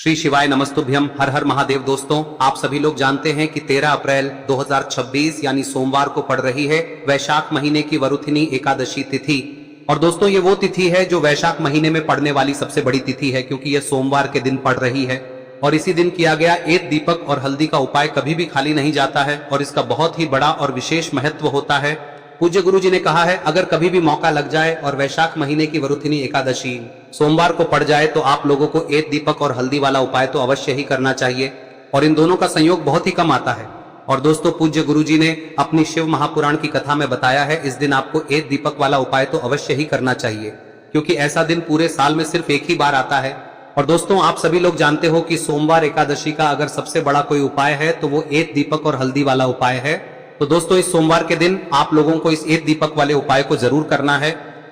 श्री शिवाय नमस्तुभ्यम। हर हर महादेव। दोस्तों, आप सभी लोग जानते हैं कि 13 अप्रैल 2026 यानी सोमवार को पड़ रही है वैशाख महीने की वरुथिनी एकादशी तिथि। और दोस्तों, ये वो तिथि है जो वैशाख महीने में पड़ने वाली सबसे बड़ी तिथि है, क्योंकि यह सोमवार के दिन पड़ रही है। और इसी दिन किया गया एक दीपक और हल्दी का उपाय कभी भी खाली नहीं जाता है और इसका बहुत ही बड़ा और विशेष महत्व होता है। पूज्य गुरु जी ने कहा है, अगर कभी भी मौका लग जाए और वैशाख महीने की वरुथिनी एकादशी सोमवार को पड़ जाए तो आप लोगों को एक दीपक और हल्दी वाला उपाय तो अवश्य ही करना चाहिए। और इन दोनों का संयोग बहुत ही कम आता है। और दोस्तों, पूज्य गुरु जी ने अपनी शिव महापुराण की कथा में बताया है, इस दिन आपको एक दीपक वाला उपाय तो अवश्य ही करना चाहिए, क्योंकि ऐसा दिन पूरे साल में सिर्फ एक ही बार आता है। और दोस्तों, आप सभी लोग जानते हो कि सोमवार एकादशी का अगर सबसे बड़ा कोई उपाय है तो वो एक दीपक और हल्दी वाला उपाय है। तो दोस्तों, इस सोमवार के दिन आप लोगों को इस एक दीपक वाले उपाय को जरूर करना है।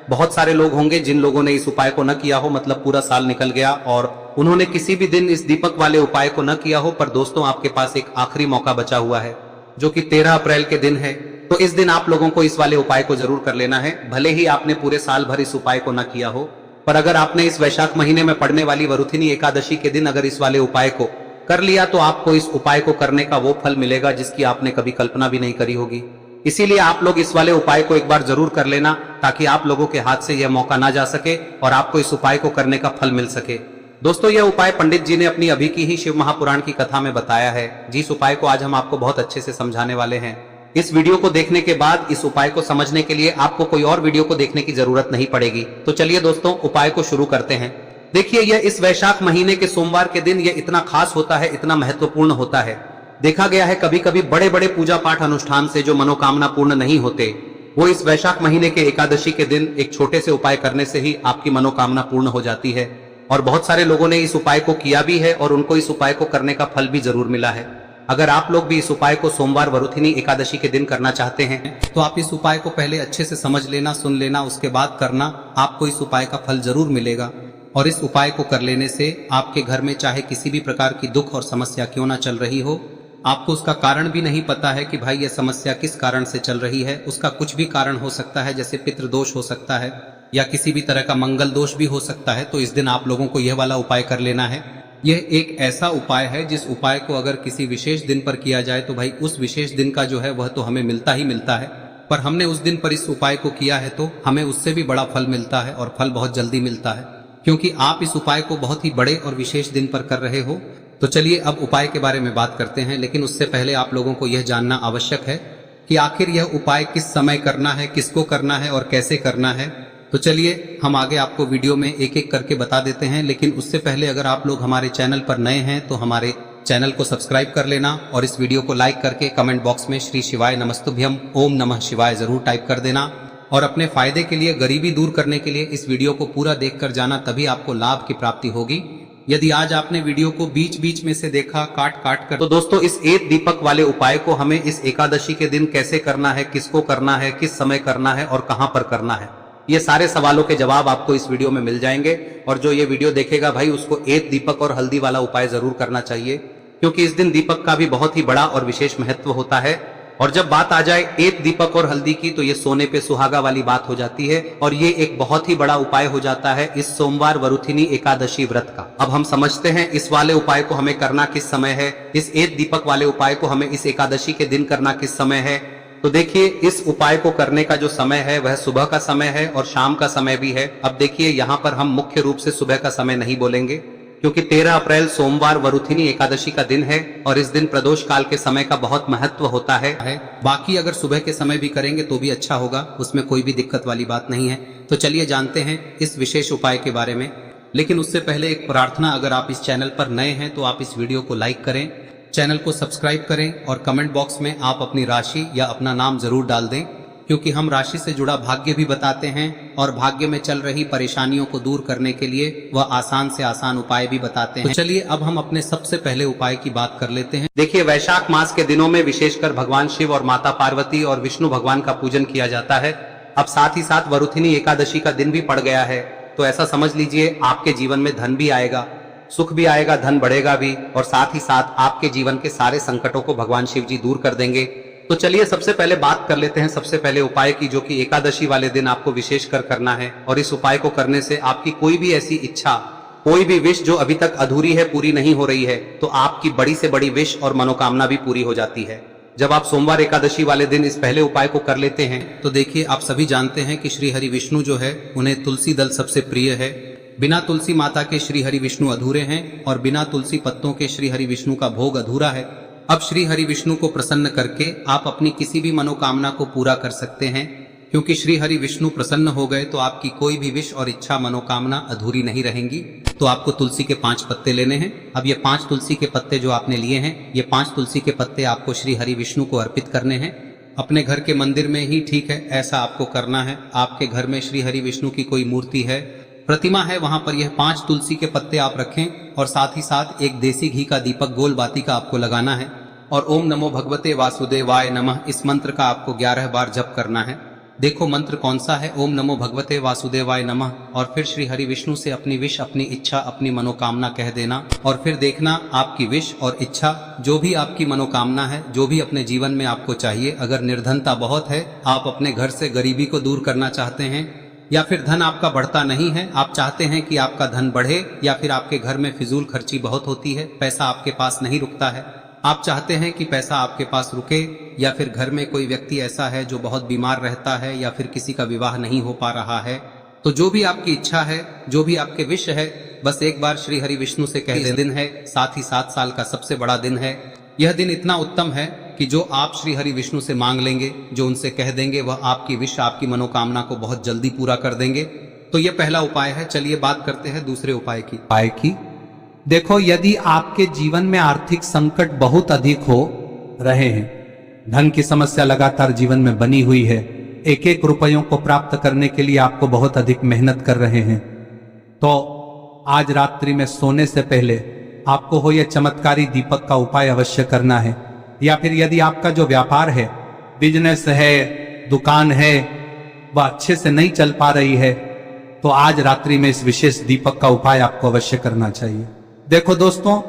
बहुत सारे लोग होंगे जिन लोगों ने इस उपाय को न किया हो, मतलब पूरा साल निकल गया और उन्होंने किसी भी दिन इस दीपक वाले उपाय को न किया हो। पर दोस्तों, आपके पास एक आखिरी मौका बचा हुआ है जो कि 13 अप्रैल के दिन है। तो इस दिन आप लोगों को इस वाले उपाय को जरूर कर लेना है, भले ही आपने पूरे साल भर इस उपाय को न किया हो। पर अगर आपने इस वैशाख महीने में पड़ने वाली वरुथिनी एकादशी के दिन अगर इस वाले उपाय को कर लिया तो आपको इस उपाय को करने का वो फल मिलेगा जिसकी आपने कभी कल्पना भी नहीं करी होगी। इसीलिए आप लोग इस वाले उपाय को एक बार जरूर कर लेना, ताकि आप लोगों के हाथ से यह मौका ना जा सके और आपको इस उपाय को करने का फल मिल सके। दोस्तों, यह उपाय पंडित जी ने अपनी अभी की ही शिव महापुराण की कथा में बताया है, जिस उपाय को आज हम आपको बहुत अच्छे से समझाने वाले हैं। इस वीडियो को देखने के बाद इस उपाय को समझने के लिए आपको कोई और वीडियो को देखने की जरूरत नहीं पड़ेगी। तो चलिए दोस्तों, उपाय को शुरू करते हैं। देखिए, यह इस वैशाख महीने के सोमवार के दिन यह इतना खास होता है, इतना महत्वपूर्ण होता है। देखा गया है कभी कभी बड़े बड़े पूजा पाठ अनुष्ठान से जो मनोकामना पूर्ण नहीं होते, वो इस वैशाख महीने के एकादशी के दिन एक छोटे से उपाय करने से ही आपकी मनोकामना पूर्ण हो जाती है। और बहुत सारे लोगों ने इस उपाय को किया भी है और उनको इस उपाय को करने का फल भी जरूर मिला है। अगर आप लोग भी इस उपाय को सोमवार वरुथिनी एकादशी के दिन करना चाहते हैं तो आप इस उपाय को पहले अच्छे से समझ लेना, सुन लेना, उसके बाद करना। आपको इस उपाय का फल जरूर मिलेगा। और इस उपाय को कर लेने से आपके घर में चाहे किसी भी प्रकार की दुख और समस्या क्यों ना चल रही हो, आपको उसका कारण भी नहीं पता है कि भाई यह समस्या किस कारण से चल रही है, उसका कुछ भी कारण हो सकता है, जैसे पितृदोष हो सकता है या किसी भी तरह का मंगल दोष भी हो सकता है। तो इस दिन आप लोगों को यह वाला उपाय कर लेना है। यह एक ऐसा उपाय है जिस उपाय को अगर किसी विशेष दिन पर किया जाए तो भाई उस विशेष दिन का जो है वह तो हमें मिलता ही मिलता है। पर हमने उस दिन पर इस उपाय को किया है तो हमें उससे भी बड़ा फल मिलता है, और फल बहुत जल्दी मिलता है, क्योंकि आप इस उपाय को बहुत ही बड़े और विशेष दिन पर कर रहे हो। तो चलिए अब उपाय के बारे में बात करते हैं, लेकिन उससे पहले आप लोगों को यह जानना आवश्यक है कि आखिर यह उपाय किस समय करना है, किसको करना है और कैसे करना है। तो चलिए हम आगे आपको वीडियो में एक एक करके बता देते हैं। लेकिन उससे पहले अगर आप लोग हमारे चैनल पर नए हैं तो हमारे चैनल को सब्सक्राइब कर लेना और इस वीडियो को लाइक करके कमेंट बॉक्स में श्री शिवाय नमस्तुभ्यम ओम नमः शिवाय जरूर टाइप कर देना। और अपने फायदे के लिए, गरीबी दूर करने के लिए इस वीडियो को पूरा देखकर जाना, तभी आपको लाभ की प्राप्ति होगी। यदि आज आपने वीडियो को बीच बीच में से देखा, काट काट कर, तो दोस्तों इस एक दीपक वाले उपाय को हमें इस एकादशी के दिन कैसे करना है, किसको करना है, किस समय करना है और कहां पर करना है, ये सारे सवालों के जवाब आपको इस वीडियो में मिल जाएंगे। और जो ये वीडियो देखेगा भाई, उसको एक दीपक और हल्दी वाला उपाय जरूर करना चाहिए, क्योंकि इस दिन दीपक का भी बहुत ही बड़ा और विशेष महत्व होता है। और जब बात आ जाए एक दीपक और हल्दी की, तो ये सोने पे सुहागा वाली बात हो जाती है और ये एक बहुत ही बड़ा उपाय हो जाता है इस सोमवार वरुथिनी एकादशी व्रत का। अब हम समझते हैं इस वाले उपाय को हमें करना किस समय है, इस एक दीपक वाले उपाय को हमें इस एकादशी के दिन करना किस समय है। तो देखिए, इस उपाय को करने का जो समय है वह सुबह का समय है और शाम का समय भी है। अब देखिए, यहाँ पर हम मुख्य रूप से सुबह का समय नहीं बोलेंगे, क्योंकि 13 अप्रैल सोमवार वरुथिनी एकादशी का दिन है और इस दिन प्रदोष काल के समय का बहुत महत्व होता है। बाकी अगर सुबह के समय भी करेंगे तो भी अच्छा होगा, उसमें कोई भी दिक्कत वाली बात नहीं है। तो चलिए जानते हैं इस विशेष उपाय के बारे में। लेकिन उससे पहले एक प्रार्थना, अगर आप इस चैनल पर नए हैं तो आप इस वीडियो को लाइक करें, चैनल को सब्सक्राइब करें और कमेंट बॉक्स में आप अपनी राशि या अपना नाम जरूर डाल दें, क्योंकि हम राशि से जुड़ा भाग्य भी बताते हैं और भाग्य में चल रही परेशानियों को दूर करने के लिए वह आसान से आसान उपाय भी बताते हैं। तो चलिए अब हम अपने सबसे पहले उपाय की बात कर लेते हैं। देखिए, वैशाख मास के दिनों में विशेषकर भगवान शिव और माता पार्वती और विष्णु भगवान का पूजन किया जाता है। अब साथ ही साथ वरुथिनी एकादशी का दिन भी पड़ गया है, तो ऐसा समझ लीजिए आपके जीवन में धन भी आएगा, सुख भी आएगा, धन बढ़ेगा भी, और साथ ही साथ आपके जीवन के सारे संकटों को भगवान शिव जी दूर कर देंगे। तो चलिए सबसे पहले बात कर लेते हैं सबसे पहले उपाय की, जो कि एकादशी वाले दिन आपको विशेष कर करना है। और इस उपाय को करने से आपकी कोई भी ऐसी इच्छा कोई भी विश जो अभी तक अधूरी है, पूरी नहीं हो रही है, तो आपकी बड़ी से बड़ी विश और मनोकामना भी पूरी हो जाती है। जब आप सोमवार एकादशी वाले दिन इस पहले उपाय को कर लेते हैं तो देखिए, आप सभी जानते हैं कि श्री हरि विष्णु जो है उन्हें तुलसी दल सबसे प्रिय है। बिना तुलसी माता के श्री हरि विष्णु अधूरे हैं और बिना तुलसी पत्तों के श्री हरि विष्णु का भोग अधूरा है। अब श्री हरि विष्णु को प्रसन्न करके आप अपनी किसी भी मनोकामना को पूरा कर सकते हैं, क्योंकि श्री हरि विष्णु प्रसन्न हो गए तो आपकी कोई भी विश और इच्छा मनोकामना अधूरी नहीं रहेंगी। तो आपको तुलसी के 5 पत्ते लेने हैं। अब ये 5 तुलसी के पत्ते जो आपने लिए हैं, ये 5 तुलसी के पत्ते आपको श्री हरि विष्णु को अर्पित करने हैं। अपने घर के मंदिर में ही ठीक है, ऐसा आपको करना है। आपके घर में श्री हरि विष्णु की कोई मूर्ति है, प्रतिमा है, वहां पर यह 5 तुलसी के पत्ते आप रखें और साथ ही साथ एक देसी घी का दीपक गोल बाती का आपको लगाना है और ओम नमो भगवते वासुदेवाय नमः इस मंत्र का आपको 11 बार जप करना है। देखो मंत्र कौन सा है, ओम नमो भगवते वासुदेवाय नमः, और फिर श्री हरि विष्णु से अपनी विश, अपनी इच्छा, अपनी मनोकामना कह देना और फिर देखना आपकी विश और इच्छा, जो भी आपकी मनोकामना है, जो भी अपने जीवन में आपको चाहिए। अगर निर्धनता बहुत है, आप अपने घर से गरीबी को दूर करना चाहते हैं, या फिर धन आपका बढ़ता नहीं है, आप चाहते हैं कि आपका धन बढ़े, या फिर आपके घर में फिजूल खर्ची बहुत होती है, पैसा आपके पास नहीं रुकता है, आप चाहते हैं कि पैसा आपके पास रुके, या फिर घर में कोई व्यक्ति ऐसा है जो बहुत बीमार रहता है, या फिर किसी का विवाह नहीं हो पा रहा है, तो जो भी आपकी इच्छा है, जो भी आपके विश है, बस एक बार श्री हरि विष्णु से कह दें। दिन है, साथ ही 7 साल का सबसे बड़ा दिन है। यह दिन इतना उत्तम है कि जो आप श्री हरि विष्णु से मांग लेंगे, जो उनसे कह देंगे, वह आपकी विश, आपकी मनोकामना को बहुत जल्दी पूरा कर देंगे। तो यह पहला उपाय है। चलिए बात करते हैं दूसरे उपाय की। देखो, यदि आपके जीवन में आर्थिक संकट बहुत अधिक हो रहे हैं, धन की समस्या लगातार जीवन में बनी हुई है, एक एक रुपयों को प्राप्त करने के लिए आपको बहुत अधिक मेहनत कर रहे हैं, तो आज रात्रि में सोने से पहले आपको हो यह चमत्कारी दीपक का उपाय अवश्य करना है। या फिर यदि आपका जो व्यापार है, बिजनेस है, दुकान है, वह अच्छे से नहीं चल पा रही है, तो आज रात्रि में इस विशेष दीपक का उपाय आपको अवश्य करना चाहिए। देखो दोस्तों,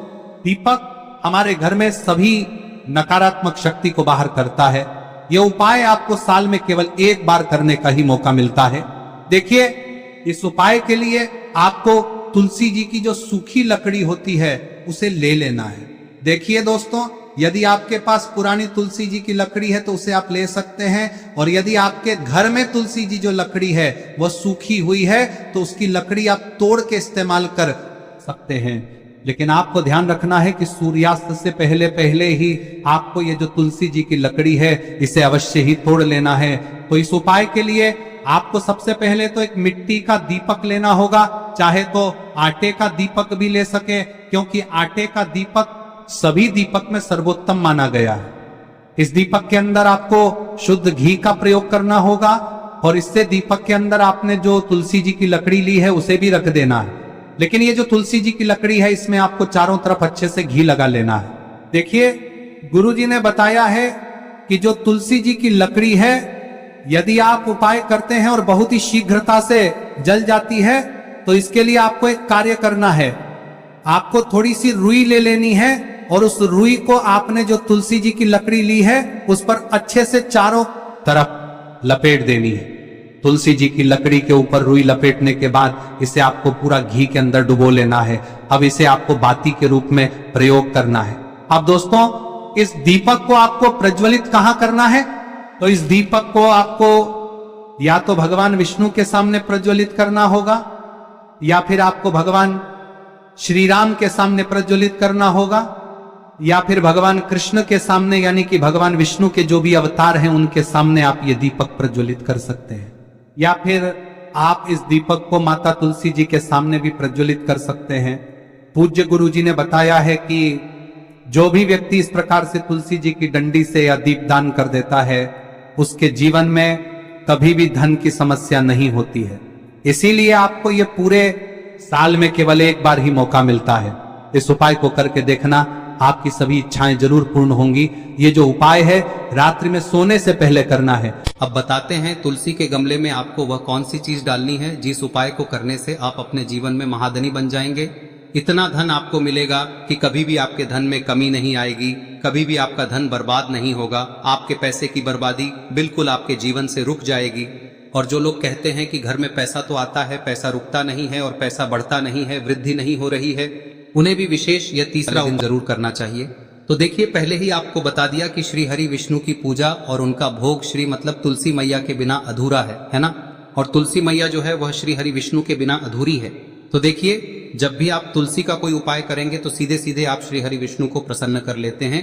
दीपक हमारे घर में सभी नकारात्मक शक्ति को बाहर करता है। यह उपाय आपको साल में केवल 1 बार करने का ही मौका मिलता है। देखिए, इस उपाय के लिए आपको तुलसी जी की जो सूखी लकड़ी होती है उसे ले लेना है। देखिए दोस्तों, यदि आपके पास पुरानी तुलसी जी की लकड़ी है तो उसे आप ले सकते हैं, और यदि आपके घर में तुलसी जी जो लकड़ी है वह सूखी हुई है तो उसकी लकड़ी आप तोड़ के इस्तेमाल कर सकते हैं। लेकिन आपको ध्यान रखना है कि सूर्यास्त से पहले पहले ही आपको ये जो तुलसी जी की लकड़ी है इसे अवश्य ही तोड़ लेना है। तो इस उपाय के लिए आपको सबसे पहले तो एक मिट्टी का दीपक लेना होगा, चाहे तो आटे का दीपक भी ले सके, क्योंकि आटे का दीपक सभी दीपक में सर्वोत्तम माना गया है। इस दीपक के अंदर आपको शुद्ध घी का प्रयोग करना होगा, और इससे दीपक के अंदर आपने जो तुलसी जी की लकड़ी ली है उसे भी रख देना है। लेकिन ये जो तुलसी जी की लकड़ी है, इसमें आपको चारों तरफ अच्छे से घी लगा लेना है। देखिए, गुरुजी ने बताया है कि जो तुलसी जी की लकड़ी है, यदि आप उपाय करते हैं और बहुत ही शीघ्रता से जल जाती है, तो इसके लिए आपको एक कार्य करना है। आपको थोड़ी सी रुई ले लेनी है और उस रुई को आपने जो तुलसी जी की लकड़ी ली है उस पर अच्छे से चारों तरफ लपेट देनी है। तुलसी जी की लकड़ी के ऊपर रुई लपेटने के बाद इसे आपको पूरा घी के अंदर डुबो लेना है। अब इसे आपको बाती के रूप में प्रयोग करना है। अब दोस्तों, इस दीपक को आपको प्रज्वलित कहां करना है? तो इस दीपक को आपको या तो भगवान विष्णु के सामने प्रज्वलित करना होगा, या फिर आपको भगवान श्री राम के सामने प्रज्वलित करना होगा, या फिर भगवान कृष्ण के सामने, यानी कि भगवान विष्णु के जो भी अवतार हैं उनके सामने आप ये दीपक प्रज्वलित कर सकते हैं। या फिर आप इस दीपक को माता तुलसी जी के सामने भी प्रज्वलित कर सकते हैं। पूज्य गुरु जी ने बताया है कि जो भी व्यक्ति इस प्रकार से तुलसी जी की डंडी से या दीपदान कर देता है, उसके जीवन में कभी भी धन की समस्या नहीं होती है। इसीलिए आपको ये पूरे साल में केवल 1 बार ही मौका मिलता है। इस उपाय को करके देखना, आपकी सभी इच्छाएं जरूर पूर्ण होंगी। ये जो उपाय है रात्रि में सोने से पहले करना है। अब बताते हैं तुलसी के गमले में आपको वह कौन सी चीज डालनी है जिस उपाय को करने से आप अपने जीवन में महाधनी बन जाएंगे। इतना धन आपको मिलेगा कि कभी भी आपके धन में कमी नहीं आएगी, कभी भी आपका धन बर्बाद नहीं होगा। आपके पैसे की बर्बादी बिल्कुल आपके जीवन से रुक जाएगी। और जो लोग कहते हैं कि घर में पैसा तो आता है, पैसा रुकता नहीं है और पैसा बढ़ता नहीं है, वृद्धि नहीं हो रही है, उन्हें भी विशेष यह तीसरा दिन जरूर करना चाहिए। तो देखिए, पहले ही आपको बता दिया कि श्री हरि विष्णु की पूजा और उनका भोग श्री मतलब तुलसी मैया के बिना अधूरा है ना। और तुलसी मैया जो है वह श्री हरि विष्णु के बिना अधूरी है। तो देखिए, जब भी आप तुलसी का कोई उपाय करेंगे तो सीधे सीधे आप श्री हरि विष्णु को प्रसन्न कर लेते हैं।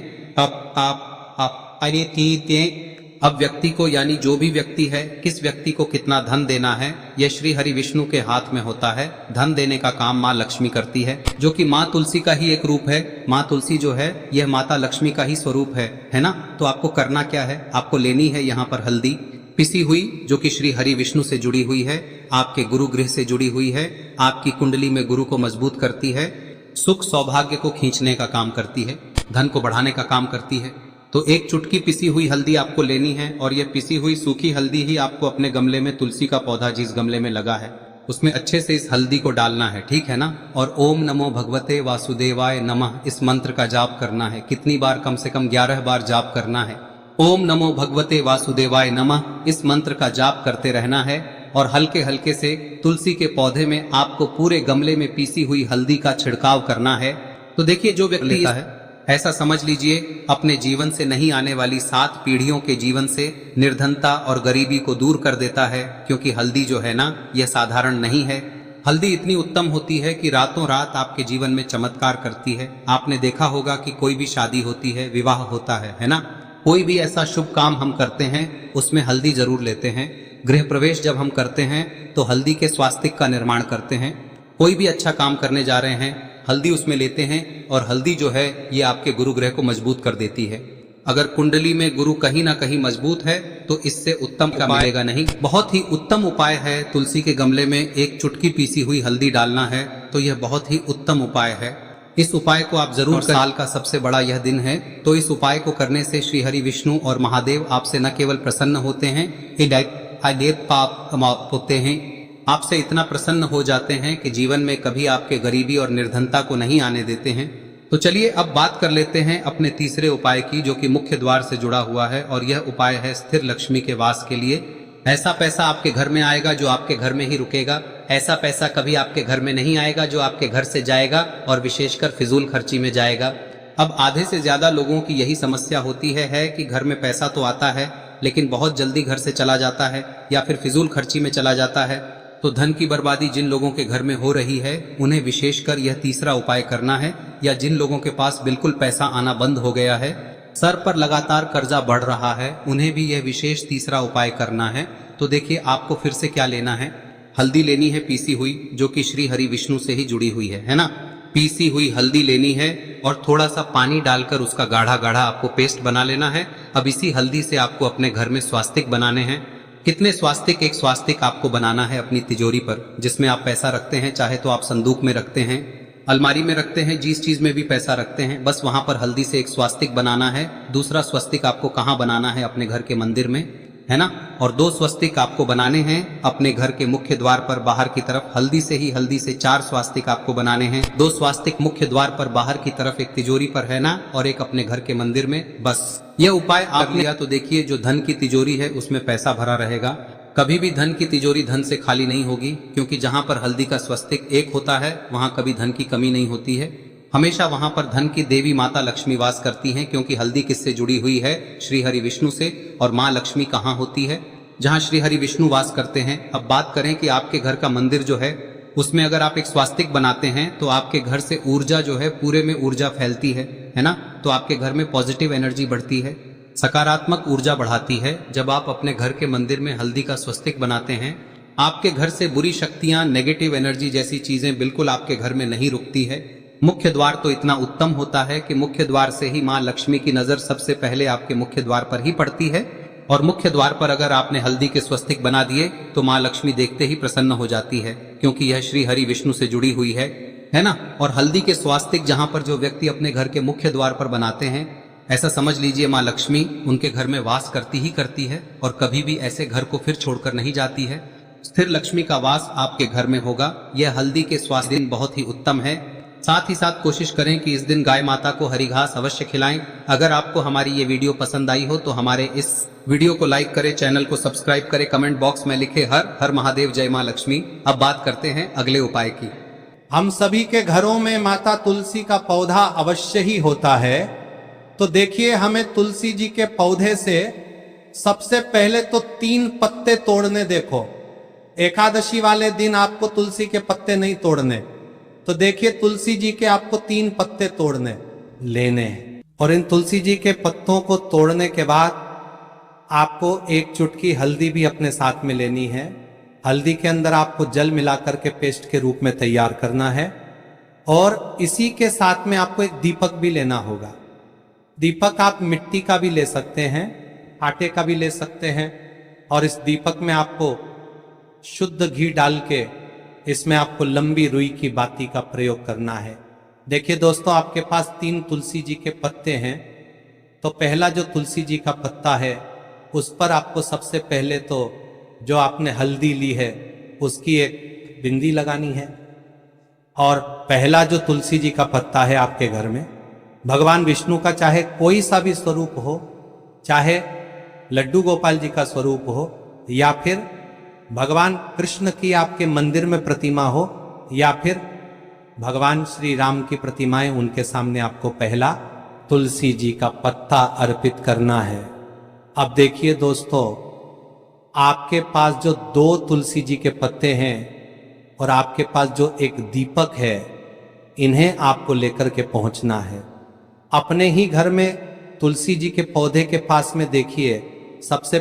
अब व्यक्ति को, यानी जो भी व्यक्ति है, किस व्यक्ति को कितना धन देना है, यह श्री हरि विष्णु के हाथ में होता है। धन देने का काम माँ लक्ष्मी करती है, जो कि माँ तुलसी का ही एक रूप है। माँ तुलसी जो है यह माता लक्ष्मी का ही स्वरूप है ना। तो आपको करना क्या है, आपको लेनी है यहाँ पर हल्दी पिसी हुई, जो कि श्री हरि विष्णु से जुड़ी हुई है, आपके गुरु गृह से जुड़ी हुई है, आपकी कुंडली में गुरु को मजबूत करती है, सुख सौभाग्य को खींचने का काम करती है, धन को बढ़ाने का काम करती है। तो एक चुटकी पिसी हुई हल्दी आपको लेनी है और यह पिसी हुई सूखी हल्दी ही आपको अपने गमले में, तुलसी का पौधा जिस गमले में लगा है उसमें अच्छे से इस हल्दी को डालना है, ठीक है ना। और ओम नमो भगवते वासुदेवाय नमः इस मंत्र का जाप करना है। कितनी बार? कम से कम 11 बार जाप करना है। ओम नमो भगवते वासुदेवाय नमः इस मंत्र का जाप करते रहना है और हल्के हल्के से तुलसी के पौधे में आपको पूरे गमले में पीसी हुई हल्दी का छिड़काव करना है। तो देखिए, जो व्यक्ति लेता है, ऐसा समझ लीजिए अपने जीवन से नहीं आने वाली 7 पीढ़ियों के जीवन से निर्धनता और गरीबी को दूर कर देता है। क्योंकि हल्दी जो है ना, यह साधारण नहीं है। हल्दी इतनी उत्तम होती है कि रातों रात आपके जीवन में चमत्कार करती है। आपने देखा होगा कि कोई भी शादी होती है, विवाह होता है ना, कोई भी ऐसा शुभ काम हम करते हैं उसमें हल्दी जरूर लेते हैं। गृह प्रवेश जब हम करते हैं तो हल्दी के स्वास्तिक का निर्माण करते हैं। कोई भी अच्छा काम करने जा रहे हैं, हल्दी उसमें लेते हैं और हल्दी जो है ये आपके गुरु ग्रह को मजबूत कर देती है। अगर कुंडली में गुरु कहीं ना कहीं मजबूत है तो इससे उत्तम का मिलेगा नहीं। बहुत ही उत्तम उपाय है, तुलसी के गमले में एक चुटकी पीसी हुई हल्दी डालना है, तो यह बहुत ही उत्तम उपाय है। इस उपाय को आप जरूर, साल का सबसे बड़ा यह दिन है, तो इस उपाय को करने से श्री हरि विष्णु और महादेव आपसे न केवल प्रसन्न होते हैं, होते हैं, आपसे इतना प्रसन्न हो जाते हैं कि जीवन में कभी आपके गरीबी और निर्धनता को नहीं आने देते हैं। तो चलिए अब बात कर लेते हैं अपने तीसरे उपाय की, जो कि मुख्य द्वार से जुड़ा हुआ है और यह उपाय है स्थिर लक्ष्मी के वास के लिए। ऐसा पैसा आपके घर में आएगा जो आपके घर में ही रुकेगा। ऐसा पैसा कभी आपके घर में नहीं आएगा जो आपके घर से जाएगा और विशेषकर फिजूल खर्ची में जाएगा। अब आधे से ज्यादा लोगों की यही समस्या होती है कि घर में पैसा तो आता है लेकिन बहुत जल्दी घर से चला जाता है या फिर फिजूल खर्ची में चला जाता है। तो धन की बर्बादी जिन लोगों के घर में हो रही है उन्हें विशेषकर यह तीसरा उपाय करना है, या जिन लोगों के पास बिल्कुल पैसा आना बंद हो गया है, सर पर लगातार कर्जा बढ़ रहा है, उन्हें भी यह विशेष तीसरा उपाय करना है। तो देखिए, आपको फिर से क्या लेना है, हल्दी लेनी है पीसी हुई, जो कि श्री हरि विष्णु से ही जुड़ी हुई है ना। पीसी हुई हल्दी लेनी है और थोड़ा सा पानी डालकर उसका गाढ़ा गाढ़ा आपको पेस्ट बना लेना है। अब इसी हल्दी से आपको अपने घर में स्वास्तिक बनाने हैं। कितने स्वास्तिक? एक स्वास्तिक आपको बनाना है अपनी तिजोरी पर, जिसमें आप पैसा रखते हैं, चाहे तो आप संदूक में रखते हैं, अलमारी में रखते हैं, जिस चीज में भी पैसा रखते हैं, बस वहां पर हल्दी से एक स्वास्तिक बनाना है। दूसरा स्वस्तिक आपको कहाँ बनाना है? अपने घर के मंदिर में, है ना। और 2 स्वस्तिक आपको बनाने हैं अपने घर के मुख्य द्वार पर बाहर की तरफ। हल्दी से 4 स्वास्तिक आपको बनाने हैं। 2 स्वास्तिक मुख्य द्वार पर बाहर की तरफ, एक तिजोरी पर, है ना, और एक अपने घर के मंदिर में। बस यह उपाय आप लिया तो देखिए, जो धन की तिजोरी है उसमें पैसा भरा रहेगा। कभी भी धन की तिजोरी धन से खाली नहीं होगी, क्योंकि जहां पर हल्दी का स्वस्तिक एक होता है वहां कभी धन की कमी नहीं होती है। हमेशा वहां पर धन की देवी माता लक्ष्मी वास करती हैं, क्योंकि हल्दी किससे जुड़ी हुई है? श्री हरि विष्णु से। और माँ लक्ष्मी कहाँ होती है? जहाँ श्री हरि विष्णु वास करते हैं। अब बात करें कि आपके घर का मंदिर जो है उसमें अगर आप एक स्वास्तिक बनाते हैं तो आपके घर से ऊर्जा जो है, पूरे में ऊर्जा फैलती है ना। तो आपके घर में पॉजिटिव एनर्जी बढ़ती है, सकारात्मक ऊर्जा बढ़ाती है। जब आप अपने घर के मंदिर में हल्दी का स्वस्तिक बनाते हैं, आपके घर से बुरी शक्तियां, नेगेटिव एनर्जी जैसी चीजें बिल्कुल आपके घर में नहीं रुकती है। मुख्य द्वार तो इतना उत्तम होता है कि मुख्य द्वार से ही माँ लक्ष्मी की नजर सबसे पहले आपके मुख्य द्वार पर ही पड़ती है। और मुख्य द्वार पर अगर आपने हल्दी के स्वस्तिक बना दिए तो माँ लक्ष्मी देखते ही प्रसन्न हो जाती है, क्योंकि यह श्री हरि विष्णु से जुड़ी हुई है ना। और हल्दी के स्वास्तिक जहां पर जो व्यक्ति अपने घर के मुख्य द्वार पर बनाते हैं, ऐसा समझ लीजिए माँ लक्ष्मी उनके घर में वास करती ही करती है और कभी भी ऐसे घर को फिर छोड़कर नहीं जाती है। स्थिर लक्ष्मी का वास आपके घर में होगा। यह हल्दी के स्वास्तिक बहुत ही उत्तम है। साथ ही साथ कोशिश करें कि इस दिन गाय माता को हरी घास अवश्य खिलाएं। अगर आपको हमारी ये वीडियो पसंद आई हो तो हमारे इस वीडियो को लाइक करें, चैनल को सब्सक्राइब करें, कमेंट बॉक्स में लिखे हर हर महादेव, जय मां लक्ष्मी। अब बात करते हैं अगले उपाय की। हम सभी के घरों में माता तुलसी का पौधा अवश्य ही होता है। तो देखिए, हमें तुलसी जी के पौधे से सबसे पहले तो 3 पत्ते तोड़ने। देखो, एकादशी वाले दिन आपको तुलसी के पत्ते नहीं तोड़ने। तो देखिए, तुलसी जी के आपको 3 पत्ते तोड़ने लेने, और इन तुलसी जी के पत्तों को तोड़ने के बाद आपको 1 चुटकी हल्दी भी अपने साथ में लेनी है। हल्दी के अंदर आपको जल मिलाकर के पेस्ट के रूप में तैयार करना है, और इसी के साथ में आपको एक दीपक भी लेना होगा। दीपक आप मिट्टी का भी ले सकते हैं, आटे का भी ले सकते हैं, और इस दीपक में आपको शुद्ध घी डाल के इसमें आपको लंबी रुई की बाती का प्रयोग करना है। देखिए दोस्तों, आपके पास 3 तुलसी जी के पत्ते हैं। तो पहला जो तुलसी जी का पत्ता है उस पर आपको सबसे पहले तो जो आपने हल्दी ली है उसकी एक बिंदी लगानी है। और पहला जो तुलसी जी का पत्ता है आपके घर में, भगवान विष्णु का चाहे कोई सा भी स्वरूप हो, चाहे लड्डू गोपाल जी का स्वरूप हो, या फिर भगवान कृष्ण की आपके मंदिर में प्रतिमा हो, या फिर भगवान श्री राम की प्रतिमाएं, उनके सामने आपको पहला तुलसी जी का पत्ता अर्पित करना है। अब देखिए दोस्तों, आपके पास जो 2 तुलसी जी के पत्ते हैं और आपके पास जो एक दीपक है, इन्हें आपको लेकर के पहुंचना है। अपने ही घर में तुलसी जी के पौधे के पास में देखिए, सबसे